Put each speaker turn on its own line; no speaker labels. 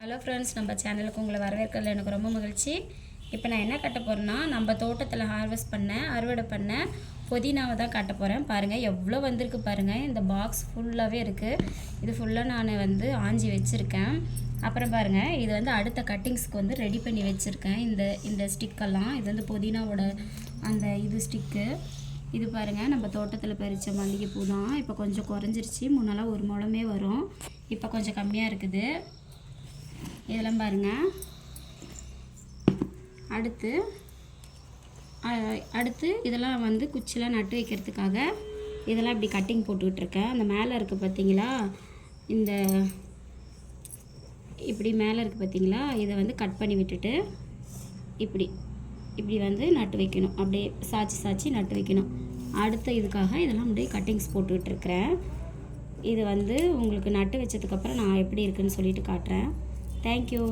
Hello friends, நம்ம சேனலுக்கு உங்களை வரவேற்கிறதுல எனக்கு ரொம்ப மகிழ்ச்சி. இப்போ நான் என்ன கட்ட போகிறேன்னா, நம்ம தோட்டத்தில் ஹார்வெஸ்ட் அறுவடை பண்ண புதினாவை தான் காட்ட போகிறேன். பாருங்கள் எவ்வளோ வந்திருக்கு பாருங்கள். இந்த பாக்ஸ் ஃபுல்லாகவே இருக்குது. இது ஃபுல்லாக நான் ஆஞ்சி வச்சுருக்கேன். அப்புறம் பாருங்கள், இது அடுத்த கட்டிங்ஸ்க்கு ரெடி பண்ணி வச்சுருக்கேன். இந்த ஸ்டிக்கெல்லாம் இது புதினாவோட அந்த ஸ்டிக்கு. இது பாருங்கள், நம்ம தோட்டத்தில் பறித்த மல்லிகைப்பூ தான். இப்போ கொஞ்சம் குறைஞ்சிருச்சு. முன்னெல்லாம் ஒரு முழமே வரும், இப்போ கொஞ்சம் கம்மியாக இருக்குது. இதெல்லாம் பாருங்கள். அடுத்து இதெல்லாம் குச்சிலாம் நட்டு வைக்கிறதுக்காக இதெல்லாம் இப்படி கட்டிங் போட்டுக்கிட்டுருக்கேன். அந்த மேலே இருக்குது பார்த்தீங்களா, இப்படி மேலே இருக்குது பார்த்தீங்களா, இதை கட் பண்ணி விட்டுட்டு இப்படி நட்டு வைக்கணும். அப்படியே சாய்ச்சி நட்டு வைக்கணும். அடுத்த இதுக்காக இதெல்லாம் அப்படியே கட்டிங்ஸ் போட்டுக்கிட்டுருக்கிறேன். இது உங்களுக்கு நட்டு வச்சதுக்கப்புறம் நான் எப்படி இருக்குன்னு சொல்லிட்டு காட்டுறேன். தேங்க்யூ.